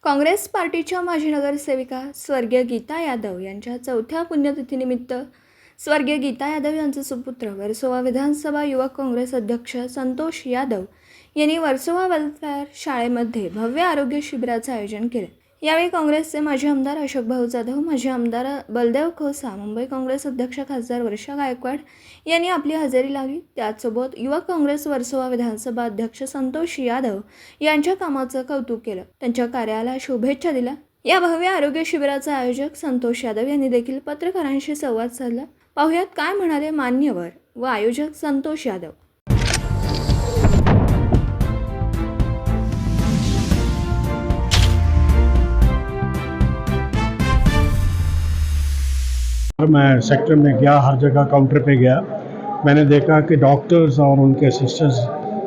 काँग्रेस पार्टीच्या माजी नगरसेविका स्वर्गीय गीता यादव यांच्या चौथ्या पुण्यतिथीनिमित्त स्वर्गीय गीता यादव यांचे सुपुत्र वर्सोवा विधानसभा युवक काँग्रेस अध्यक्ष संतोष यादव यांनी वर्सोवा वेलफेअर शाळेमध्ये भव्य आरोग्य शिबिराचे आयोजन केले। यावेळी काँग्रेसचे माजी आमदार अशोकभाऊ जाधव, माजी आमदार बलदेव खोसा, मुंबई काँग्रेस अध्यक्ष खासदार वर्षा गायकवाड यांनी आपली हजेरी लावली। त्याचसोबत युवक काँग्रेस वर्सोवा विधानसभा अध्यक्ष संतोष यादव यांच्या कामाचं कौतुक केलं, त्यांच्या कार्याला शुभेच्छा दिल्या। या भव्य आरोग्य शिबिराचे आयोजक संतोष यादव यांनी देखील पत्रकारांशी संवाद साधला। पाहुयात काय म्हणाले मान्यवर व आयोजक संतोष यादव। मैं सेक्टर में गया, हर जगह काउंटर पे गया, मैंने देखा कि डॉक्टर्स और उनके असिस्टेंट्स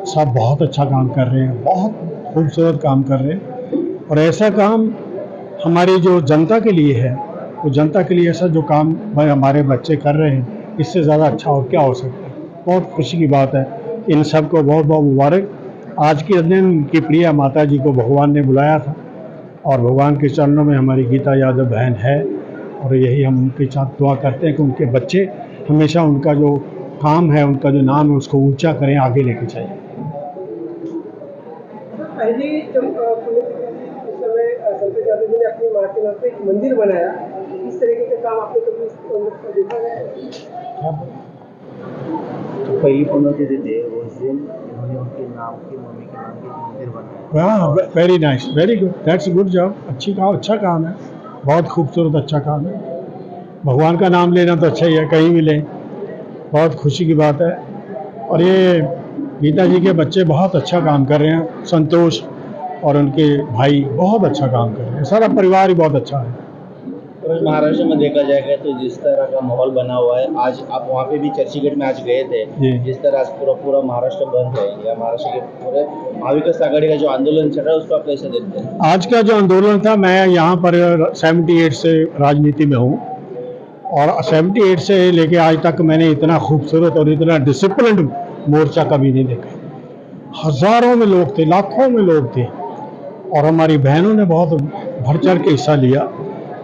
सब बहुत अच्छा काम कर रहे हैं, बहुत खूबसूरत काम कर रहे हैं। और ऐसा काम हमारी जो जनता के लिए है, वो जनता के लिए ऐसा जो काम भाई हमारे बच्चे कर रहे हैं, इससे ज़्यादा अच्छा और क्या हो सकता है। बहुत खुशी की बात है। इन सब को बहुत बहुत मुबारक। आज के दिन की प्रिया माता जी को भगवान ने बुलाया था और भगवान के चरणों में हमारी गीता यादव बहन है, और यही हम उनके साथ दुआ करते हैं कि उनके बच्चे हमेशा उनका जो काम है, उनका जो नाम है, उसको ऊंचा करें, आगे लेके जाएं। पहले जब उस समय संतोष यादव जी ने अपनी माँ के नाम पे एक मंदिर बनाया, इस तरीके का काम आपने कभी देखा है? तो कई पुण्यतिथि थे, उस दिन उन्होंने उनके नाम की, मम्मी के नाम के मंदिर बनाया। हाँ, very nice, very good, that's good job. अच्छा काम है, बहुत खूबसूरत अच्छा काम है। भगवान का नाम लेना तो अच्छा ही है, कहीं भी लें, बहुत खुशी की बात है। और ये गीता जी के बच्चे बहुत अच्छा काम कर रहे हैं, संतोष और उनके भाई बहुत अच्छा काम कर रहे हैं, सारा परिवार ही बहुत अच्छा है। और महाराष्ट्र में देखा जाएगा तो जिस तरह का माहौल बना हुआ है, आज आप वहाँ पे भी चर्चगेट में आज गए थे, जिस तरह आज पूरा महाराष्ट्र बंद है, या महाराष्ट्र के पूरे महाविकास आघाड़ी का जो आंदोलन चल रहा है उसको आप कैसे देखते हैं? आज का जो आंदोलन था, मैं यहाँ पर 78 से राजनीति में हूँ, और 78 से लेके आज तक मैंने इतना खूबसूरत और इतना डिसिप्लिन्ड मोर्चा कभी नहीं देखा। हज़ारों में लोग थे, लाखों में लोग थे, और हमारी बहनों ने बहुत बढ़ चढ़ के हिस्सा लिया।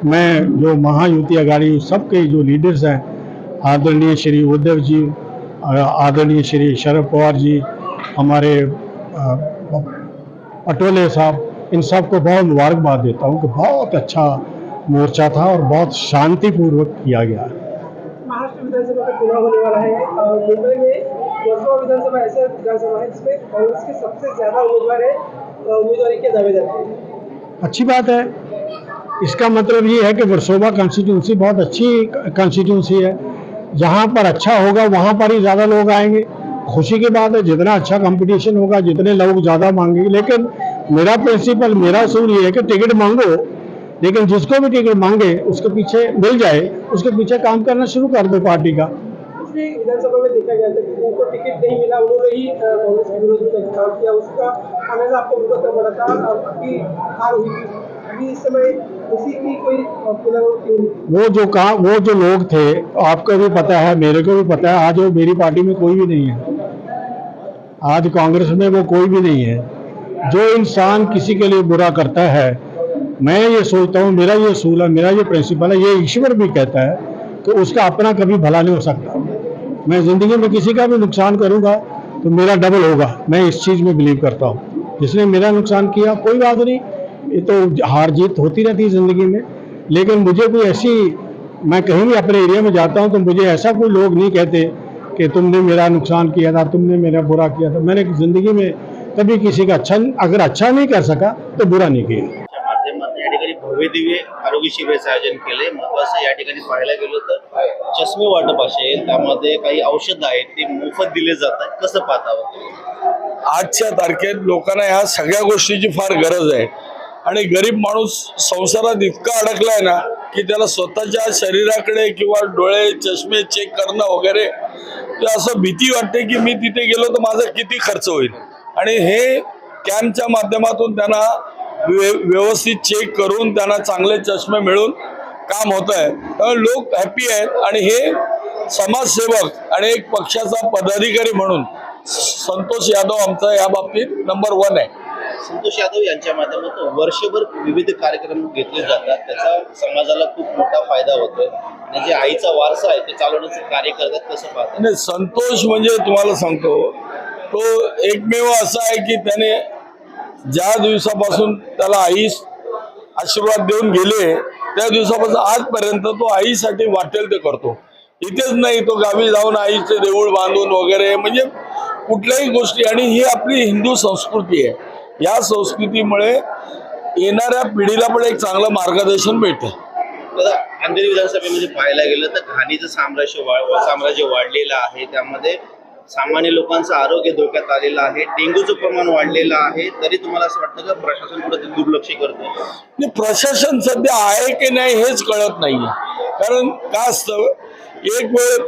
मैं जो महायुति अघाड़ी सबके जो लीडर्स हैं, आदरणीय श्री उद्धव जी, आदरणीय श्री शरद पवार जी, हमारे पटोले साहब, इन सबको बहुत मुबारकबाद देता हूँ कि बहुत अच्छा मोर्चा था और बहुत शांतिपूर्वक किया गया। महाराष्ट्र विधानसभा का चुनाव होने वाला है। मुंबई में वर्सोवा विधानसभा ऐसा विधानसभा है जिसमें कांग्रेस के सबसे ज्यादा उम्मीदवार है, उम्मीदवारी के दावेदार हैं। अच्छी बात है। इसका मतलब ये है कि वर्सोवा कॉन्स्टिट्यूंसी बहुत अच्छी कॉन्स्टिट्यूंसी है। जहाँ पर अच्छा होगा वहाँ पर ही ज़्यादा लोग आएंगे। खुशी की बात है, जितना अच्छा कंपटीशन होगा, जितने लोग ज़्यादा मांगेंगे। लेकिन मेरा प्रिंसिपल, मेरा असूल ये है कि टिकट मांगो, लेकिन जिसको भी टिकट मांगे उसके पीछे मिल जाए, उसके पीछे काम करना शुरू कर दो पार्टी का। पिछली विधानसभा में देखा गया था कि उनको टिकट नहीं मिला, उन्होंने ही कांग्रेस के विरोध में काम किया, उसका खामियाजा आपको भुगतना पड़ा था, अभी हार हुई थी। अभी इस समय उसी की कोई वो जो लोग थे, आपको भी पता है, मेरे को भी पता है, आज वो मेरी पार्टी में कोई भी नहीं है। आज कांग्रेस में वो कोई भी नहीं है। जो इंसान किसी के लिए बुरा करता है, मैं ये सोचता हूँ, मेरा ये असूल है, मेरा ये प्रिंसिपल है, ये ईश्वर भी कहता है कि उसका अपना कभी भला नहीं हो सकता। मैं ज़िंदगी में किसी का भी नुकसान करूँगा तो मेरा डबल होगा, मैं इस चीज़ में बिलीव करता हूँ। जिसने मेरा नुकसान किया, कोई बात नहीं, ये तो हार जीत होती रहती है ज़िंदगी में। लेकिन मुझे कोई ऐसी, मैं कहीं भी अपने एरिया में जाता हूँ तो मुझे ऐसा कोई लोग नहीं कहते कि तुमने मेरा नुकसान किया था, तुमने मेरा बुरा किया था। मैंने ज़िंदगी में कभी किसी का अगर अच्छा नहीं कर सका तो बुरा नहीं किया। माध्यमातून या ठिकाणी भव्य दिव्य आरोग्य शिबिराचे आयोजन केले। महत्त्वाचं या ठिकाणी पाहायला गेलो तर चष्मे वाटप असेल, त्यामध्ये काही औषध आहेत ते मोफत दिले जातात, कसं पाहतावं? आजच्या तारखेत लोकांना ह्या सगळ्या गोष्टीची फार गरज आहे, आणि गरीब माणूस संसारात इतका अडकलाय ना की त्याला स्वतःच्या शरीराकडे किंवा डोळे, चष्मे चेक करणं वगैरे, ते असं भीती वाटते की मी तिथे गेलो तर माझा किती खर्च होईल। आणि हे कॅम्पच्या माध्यमातून त्यांना व्यवस्थित चेक करून त्यांना चांगले चष्मे मिळून काम होत आहे। लोक हॅपी आहेत, आणि हे समाजसेवक आणि एक पक्षाचा पदाधिकारी म्हणून संतोष यादव आमचा या बाबतीत नंबर 1 आहे। संतोष यादव यांच्या माध्यमातून वर्षभर विविध कार्यक्रम घेतले जातात, त्याचा समाजाला खूप मोठा फायदा होतोय आणि जे आईचा वारसा आहे ते चालवण्याचं कार्य करतात, कसं पाहतात? नाही, संतोष म्हणजे तुम्हाला सांगतो, तो एकमेव असा आहे की त्याने ज्या दिवसापासून त्याला आई आशीर्वाद देऊन गेले त्या दिवसापासून आजपर्यंत तो आईसाठी वाटेल ते करतो. इथेच नाही, तो गावी जाऊन आईचे देऊळ बांधून वगैरे, म्हणजे कुठल्याही गोष्टी. आणि ही आपली हिंदू संस्कृती आहे. या संस्कृतीमुळे येणाऱ्या पिढीला पण एक चांगलं मार्गदर्शन मिळतं. आता अंधेरी विधानसभेमध्ये पाहायला गेलं तर घाणीचं साम्राज्य वाढलेलं आहे, त्यामध्ये सामान्य लोकांचं आरोग्य धोक्यात आलेलं आहे, डेंग्यूचं प्रमाण वाढलेलं आहे. तरी तुम्हाला असं वाटतं का प्रशासन कुठे दुर्लक्ष करतं? प्रशासन सध्या आहे की नाही हेच कळत नाहीये. कारण का असतं, एक वेळ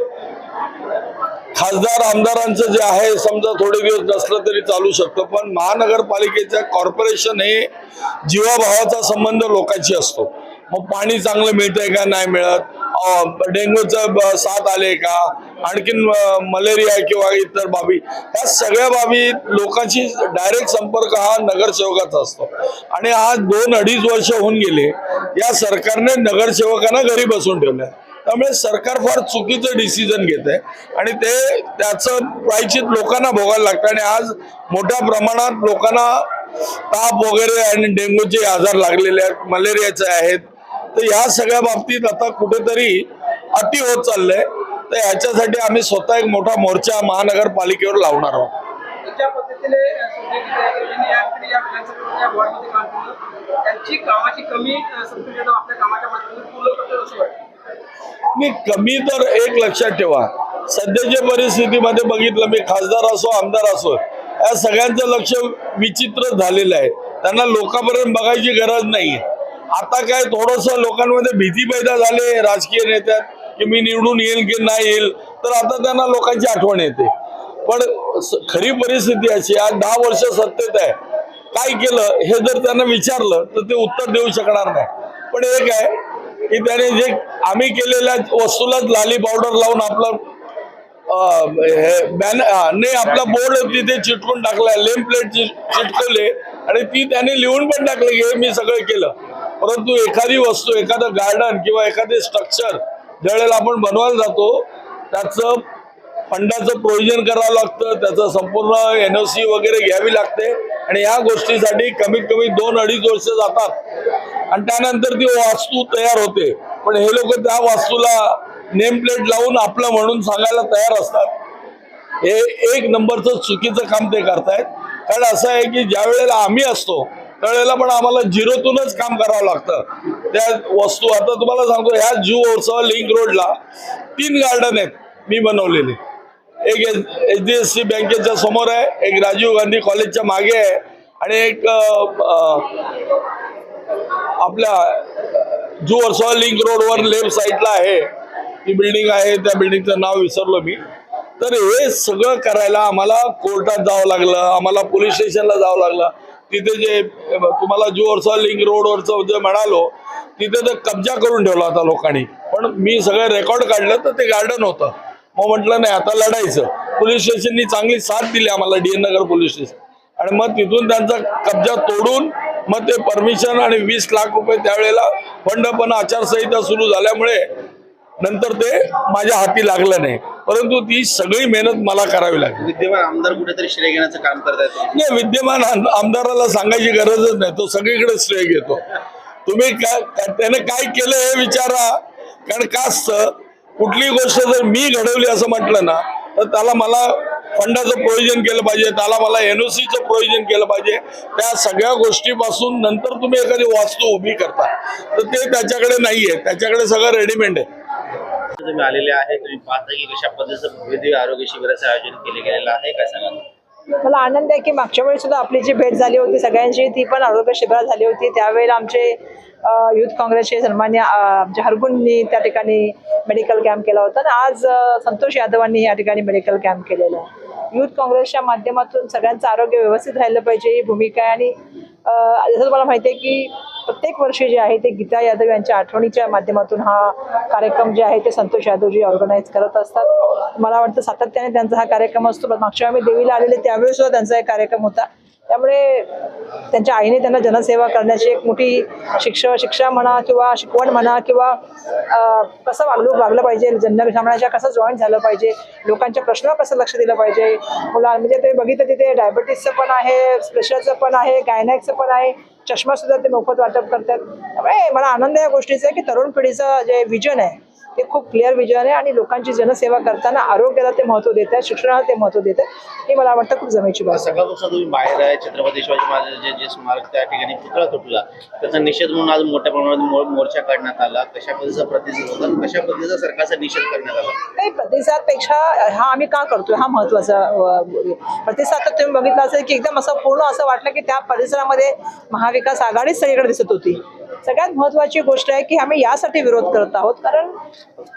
खासदार आमदारांचं जे आहे समजा थोडे दिवस नसलं तरी चालू शकतं, पण महानगरपालिकेच्या कॉर्पोरेशन हे जीवाभावाचा संबंध लोकांशी असतो. मग पाणी चांगलं मिळतंय का नाही मिळत, डेंग्यूचं साथ आले का, आणखीन मलेरिया किंवा इतर बाबी, या सगळ्या बाबी लोकांशी डायरेक्ट संपर्क हा नगरसेवकाचा असतो. आणि आज 2-2.5 वर्ष होऊन गेले या सरकारने नगरसेवकांना घरी बसून ठेवलं. त्यामुळे सरकार फार चुकीचं डिसिजन घेत आहे आणि त्याचं प्रायश्चित लोकांना भोगायला लागतं. आणि आज मोठ्या प्रमाणात लोकांना ताप वगैरे आणि डेंग्यूचे आजार लागलेले आहेत, मलेरियाचे आहेत. तर या सगळ्या बाबतीत आता कुठेतरी अति होत चाललंय. तर ह्याच्यासाठी आम्ही स्वतः एक मोठा मोर्चा महानगरपालिकेवर लावणार आहोत. ज्या पद्धतीने या विधानसभेच्या वॉर्डमध्ये काम केलं, त्यांची कामाची कमी संतोष यादव आपल्या कामाच्या माध्यमातून पूर्ण करतात असं वाटतं. मी कमी तर एक लक्षात ठेवा, सध्याच्या परिस्थितीमध्ये बघितलं, मी खासदार असो आमदार असो, या सगळ्यांचं लक्ष विचित्र झालेलं आहे. त्यांना लोकांपर्यंत बघायची गरज नाही. आता काय थोडंसं लोकांमध्ये भीती पैदा झाली राजकीय नेत्यात की मी निवडून येईल की नाही येईल, तर आता त्यांना लोकांची आठवण येते. पण खरी परिस्थिती अशी, आज 10 वर्ष सत्तेत आहे, काय केलं हे जर त्यांना विचारलं तर ते उत्तर देऊ शकणार नाही. पण एक आहे की त्याने जे आम्ही केलेल्या वस्तूलाच लाली पावडर लावून आपलं आपला बोर्ड तिथे चिटकून टाकलाय, लेम प्लेट चिटकवले आणि ती त्याने लिहून पण टाकले की हे मी सगळं केलं. परंतु एखादी वस्तू, एखादं गार्डन किंवा एखादे स्ट्रक्चर ज्यावेळेला आपण बनवायला जातो त्याचं फंडाचं प्रोव्हिजन करावं लागतं, त्याचं संपूर्ण NOC वगैरे घ्यावी लागते. आणि या गोष्टीसाठी कमीत कमी 2-2.5 वर्ष जातात आणि त्यानंतर ती वास्तू तयार होते. पण हे लोक त्या वास्तूला नेम प्लेट लावून आपलं म्हणून सांगायला तयार असतात. हे एक नंबरचं चुकीचं काम ते करतायत. कारण असं आहे की ज्या वेळेला आम्ही असतो त्यावेळेला पण आम्हाला झिरोतूनच काम करावं लागतं. त्या वस्तू, आता तुम्हाला सांगतो, ह्या जू उत्सव लिंक रोडला 3 गार्डन आहेत मी बनवलेले. एक HDFC बँकेच्या समोर आहे, एक राजीव गांधी कॉलेजच्या मागे आहे आणि एक आपल्या जू उत्सव लिंक रोडवर लेफ्ट साईडला आहे. ती बिल्डिंग आहे, त्या बिल्डिंगचं नाव विसरलो मी. तर हे सगळं करायला आम्हाला कोर्टात जावं लागलं, आम्हाला पोलीस स्टेशनला जावं लागलं. तिथे जे तुम्हाला जू उत्सव लिंक रोडवरचं जे म्हणालो तिथे तर कब्जा करून ठेवला होता लोकांनी. पण मी सगळं रेकॉर्ड काढलं तर ते गार्डन होतं. मग म्हटलं नाही, आता लढायचं. पोलीस स्टेशननी चांगली साथ दिली आम्हाला, DN नगर पोलीस स्टेशन. आणि मग तिथून त्यांचा कब्जा तोडून मग ते परमिशन आणि 20 लाख रुपये त्यावेळेला फंड, पण आचारसंहिता सुरू झाल्यामुळे नंतर ते माझ्या हाती लागलं नाही. परंतु ती सगळी मेहनत मला करावी लागली. विद्यमान आमदार कुठेतरी श्रेय घेण्याचं काम करतायत. नाही, विद्यमान आमदाराला सांगायची गरजच नाही, तो सगळीकडे श्रेय घेतो. तुम्ही त्याने काय केलं हे विचारा. कारण का असतं, कुठली गोष्ट जर मी घडवली असं म्हटलं ना तर त्याला मला फंडाचं प्रोव्हिजन केलं पाहिजे, त्याला मला NOCचं प्रोव्हिजन केलं पाहिजे. त्या सगळ्या गोष्टीपासून नंतर तुम्ही एखादी वास्तू उभी करता, तर ते त्याच्याकडे नाहीये. त्याच्याकडे सगळं रेडीमेड आहे. तुम्ही आलेले आहे, तुम्ही पाहता की कशा पद्धतीचं भव्य आरोग्य शिबिराचं आयोजन केले गेलेलं आहे, काय सांगाल? मला आनंद आहे की मागच्या वेळी सुद्धा आपली जी भेट झाली होती सगळ्यांची, ती पण आरोग्य शिबिरात झाली होती. त्यावेळेला आमचे युथ काँग्रेसचे सन्मान्य आमचे हरगुणनी त्या ठिकाणी मेडिकल कॅम्प केला होता आणि आज संतोष यादवांनी या ठिकाणी मेडिकल कॅम्प केलेला आहे. युथ काँग्रेसच्या माध्यमातून सगळ्यांचं आरोग्य व्यवस्थित राहिलं पाहिजे ही भूमिका आहे. आणि जसं तुम्हाला माहिती आहे की प्रत्येक वर्षी जे आहे ते गीता यादव यांच्या आठवणीच्या माध्यमातून हा कार्यक्रम जे आहे ते संतोष यादवजी ऑर्गनाईज करत असतात. मला वाटतं सातत्याने त्यांचा हा कार्यक्रम असतो. मागच्या आम्ही देवीला आलेले त्यावेळी सुद्धा त्यांचा एक कार्यक्रम होता. त्यामुळे त्यांच्या आईने त्यांना जनसेवा करण्याची एक मोठी शिक्षा म्हणा किंवा शिकवण म्हणा किंवा कसं वागलं पाहिजे, जनसामान्याच्या कसं जॉईन झालं पाहिजे, लोकांच्या प्रश्नावर कसं लक्ष दिलं पाहिजे. म्हणजे ते बघितलं तिथे डायबिटीसचं पण आहे, प्रेशरचं पण आहे, गायनॅकचं पण आहे, चष्मा सुद्धा ते मोफत वाटप करतात. त्यामुळे मला आनंद या गोष्टीचा आहे की तरुण पिढीचं जे विजन आहे ते खूप क्लिअर विजन आहे आणि लोकांची जनसेवा करताना आरोग्याला ते महत्त्व देत आहेत, शिक्षणाला ते महत्त्व देत आहेत. ही मला वाटतं खूप जमेची बाब आहे. सकाळपासून तुम्ही बाहेर आहे, छत्रपती शिवाजी महाराजांचे जे स्मारक त्या ठिकाणी पुतळा तुटला, त्याचा निषेध म्हणून आज मोठ्या प्रमाणात मोर्चा काढण्यात आला. कशा पद्धतीचा प्रतिसाद होता, कशा पद्धतीचा सरकारचा निषेध करण्यात आला? नाही, प्रतिसादपेक्षा हा आम्ही का करतोय हा महत्वाचा प्रतिसाद. तर तुम्ही बघितला असेल की एकदम असं पूर्ण असं वाटलं की त्या परिसरामध्ये महाविकास आघाडीच सगळीकडे दिसत होती. सगळ्यात महत्वाची गोष्ट आहे की आम्ही यासाठी विरोध करत आहोत कारण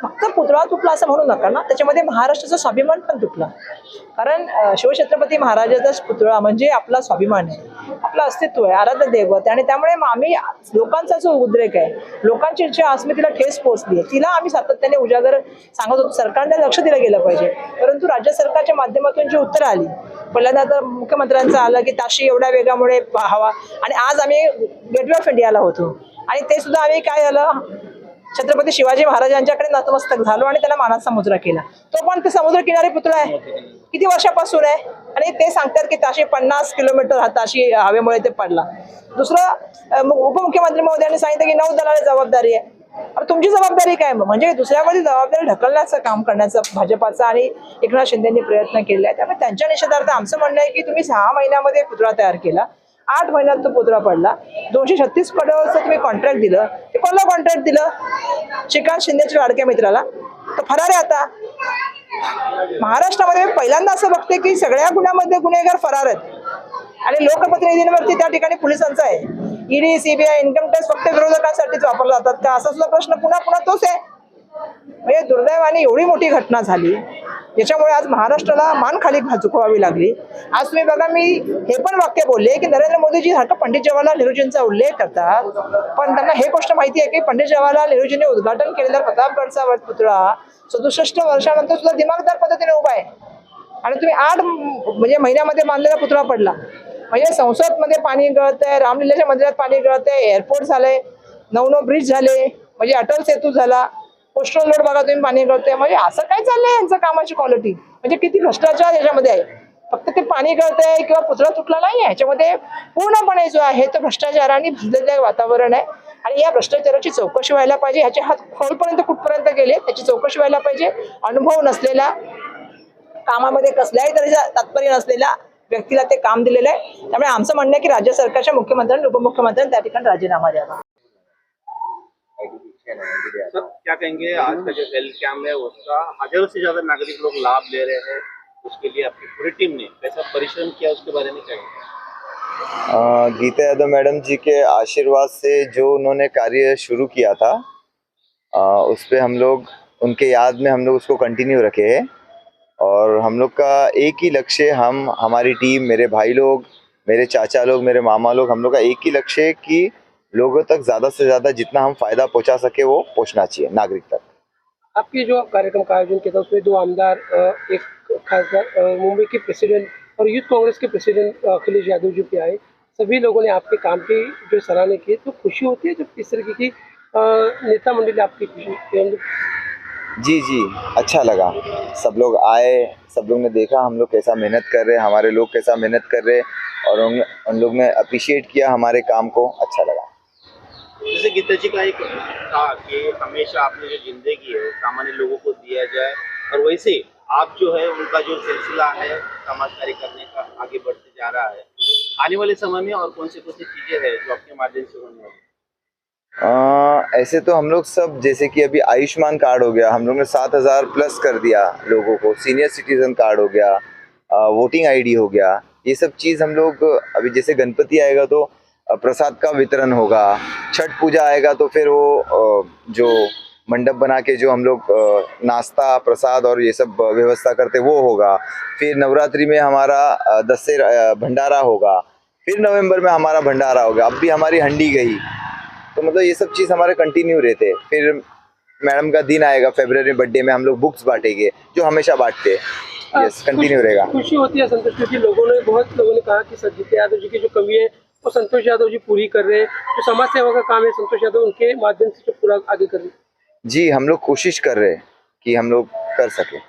फक्त पुतळा तुटला असं म्हणू नका ना, त्याच्यामध्ये महाराष्ट्राचा स्वाभिमान पण तुटला. कारण शिवछत्रपती महाराजाचा पुतळा म्हणजे आपला स्वाभिमान आहे, आपलं अस्तित्व आहे, आराध्य दैवत आहे. आणि त्यामुळे आम्ही लोकांचा जो उद्रेक आहे, लोकांची जी अस्मितेला ठेस पोहोचली आहे, तिला आम्ही सातत्याने उजागर सांगत होतो. सरकारने लक्ष दिलं गेलं पाहिजे, परंतु राज्य सरकारच्या माध्यमातून जी उत्तरं आली, पहिल्यांदा तर मुख्यमंत्र्यांचं आलं की ताशी एवढ्या वेगामुळे हवा, आणि आज आम्ही गेटवे ऑफ इंडियाला होतो आणि ते सुद्धा आम्ही काय झालं, छत्रपती शिवाजी महाराजांच्याकडे नतमस्तक झालो आणि त्यांना मानाचा मुजरा केला. तो पण ते समुद्र किनारी पुतळा आहे, किती वर्षापासून आहे, आणि ते सांगतात की ताशी 50 किलोमीटर हा ताशी हवेमुळे ते पडला. दुसरं उपमुख्यमंत्री महोदयांनी सांगितलं की नौदलाला जबाबदारी आहे. तुमची जबाबदारी काय? म्हणजे दुसऱ्यामध्ये जबाबदारी ढकलण्याचं काम करण्याचं भाजपाचा आणि एकनाथ शिंदेनी प्रयत्न केले आहे. त्यामुळे त्यांच्या निषेधार्थ आमचं म्हणणं आहे की तुम्ही 6 महिन्यामध्ये पुतळा तयार केला, 8 महिन्यात तो पुतळा पडला, 236 करोडचं तुम्ही कॉन्ट्रॅक्ट दिलं, ते कोणाला कॉन्ट्रॅक्ट दिलं? श्रीकांत शिंदेच्या लाडक्या मित्राला. तो फरार आहे आता महाराष्ट्रामध्ये. पहिल्यांदा असं बघते की सगळ्या गुन्ह्यामध्ये गुन्हेगार फरार आहेत आणि लोकप्रतिनिधींवरती त्या ठिकाणी पोलिसांचा आहे. ईडी, सीबीआय, इन्कम टॅक्स फक्त विरोधकांसाठीच वापरले जातात का, असा सुद्धा प्रश्न पुन्हा तोच आहे. म्हणजे दुर्दैवाने एवढी मोठी घटना झाली, याच्यामुळे आज महाराष्ट्राला मान खाली झुकवावी लागली. आज तुम्ही बघा, मी हे पण वाक्य बोलले की नरेंद्र मोदीजी सारखं पंडित जवाहरलाल नेहरूजींचा उल्लेख करतात, पण त्यांना हे गोष्ट माहिती आहे की पंडित जवाहरलाल नेहरूजींनी उद्घाटन केलेला प्रतापगडचा पुतळा 67 वर्षानंतर सुद्धा दिमागदार पद्धतीने उभा आहे. आणि तुम्ही 8 महिन्यामध्ये बांधलेला पुतळा पडला. म्हणजे संसदमध्ये पाणी गळतंय, रामलीलाच्या मंदिरात पाणी गळतंय, एअरपोर्ट झालंय, 9 ब्रिज झाले, म्हणजे अटल सेतू झाला, पोस्टल रोड बघा तुम्ही पाणी गळतंय. म्हणजे असं काय चाललंय यांचं कामाची क्वालिटी? म्हणजे किती भ्रष्टाचार याच्यामध्ये आहे. फक्त ते पाणी गळतंय किंवा पुतळा तुटला नाही आहे, ह्याच्यामध्ये पूर्णपणे जो आहे तो भ्रष्टाचाराने भिजलेलं वातावरण आहे. आणि या भ्रष्टाचाराची चौकशी व्हायला पाहिजे. ह्याचे हात खोलपर्यंत कुठपर्यंत गेले त्याची चौकशी व्हायला पाहिजे. अनुभव नसलेला, कामामध्ये कसल्याही तऱ्हेचा तात्पर्य नसलेल्या व्यक्तीला ते काम दिलेलं आहे. त्यामुळे आमचं म्हणणं आहे की राज्य सरकारच्या मुख्यमंत्र्यांनी उपमुख्यमंत्र्यांनी त्या ठिकाणी राजीनामा द्यावा. सर, क्या कहेंगे, आज का जो हेल्थ कैंप है उसका हजारों से ज्यादा नागरिक लोग लाभ ले रहे हैं, उसके लिए आपकी पूरी टीम ने कैसा परिश्रम किया, उसके बारे में क्या कहेंगे? गीता यादव मैडम जी के आशीर्वाद से जो उन्होंने कार्य शुरू किया था, उस पे हम लोग उनके याद में हम लोग उसको कंटिन्यू रखे हैं. और हम लोग का एक ही लक्ष्य, हमारी टीम, मेरे भाई लोग, मेरे चाचा लोग, मेरे मामा लोग, हम लोग का एक ही लक्ष्य है कि लोगों तक ज़्यादा से ज़्यादा जितना हम फायदा पहुंचा सके वो पहुंचना चाहिए नागरिक तक. आपके जो कार्यक्रम का आयोजन किया था उसमें 2 आमदार, एक खासदार, मुंबई के प्रेसिडेंट और यूथ कांग्रेस के प्रेसिडेंट अखिलेश यादव जी भी आए. सभी लोगों ने आपके काम की जो सराहना की, तो खुशी होती है जब इस तरीके की नेता मंडली आपकी खुशी? जी, अच्छा लगा. सब लोग आए, सब लोग ने देखा हम लोग कैसा मेहनत कर रहे हैं, हमारे लोग कैसा मेहनत कर रहे हैं, और उन लोग ने अप्रिशिएट किया हमारे काम को. अच्छा लगा. जैसे गीता जी का एक था कि हमेशा आपने जो जिंदगी है सामान्य लोगों को दिया जाए, और वैसे आप जो है उनका जो सिलसिला है समाज कार्य करने का आगे बढ़ते जा रहा है. आने वाले समय में और कौन सी चीजें हैं जो आपके माध्यम से होने वाली? ऐसे तो हम लोग सब, जैसे कि अभी आयुष्मान कार्ड हो गया, हम लोग ने 7,000 प्लस कर दिया लोगों को. सीनियर सिटीजन कार्ड हो गया, वोटिंग आईडी हो गया. ये सब चीज़ हम लोग, अभी जैसे गणपति आएगा तो प्रसाद का वितरण होगा, छठ पूजा आएगा तो फिर वो जो मंडप बना के जो हम लोग नाश्ता, प्रसाद और ये सब व्यवस्था करते वो होगा. फिर नवरात्रि में हमारा दशहरा भंडारा होगा. फिर नवंबर में हमारा भंडारा होगा. अब भी हमारी हंडी गई. तो मतलब ये सब चीज़ हमारे कंटिन्यू रहते. फिर मैडम का दिन आएगा फरवरी में, बर्थडे में हम लोग बुक्स बांटेंगे जो हमेशा बांटते. यस कंटिन्यू रहेगा। खुशी होती है संतोष, क्योंकि बहुत लोगों ने कहा कि संजीत यादव जी की जो कमी है वो संतोष यादव जी पूरी कर रहे हैं। जो समाज सेवा का काम है संतोष यादव उनके माध्यम से जो पूरा आगे कर रहे हैं। जी हम लोग कोशिश कर रहे हैं कि हम लोग कर सकें।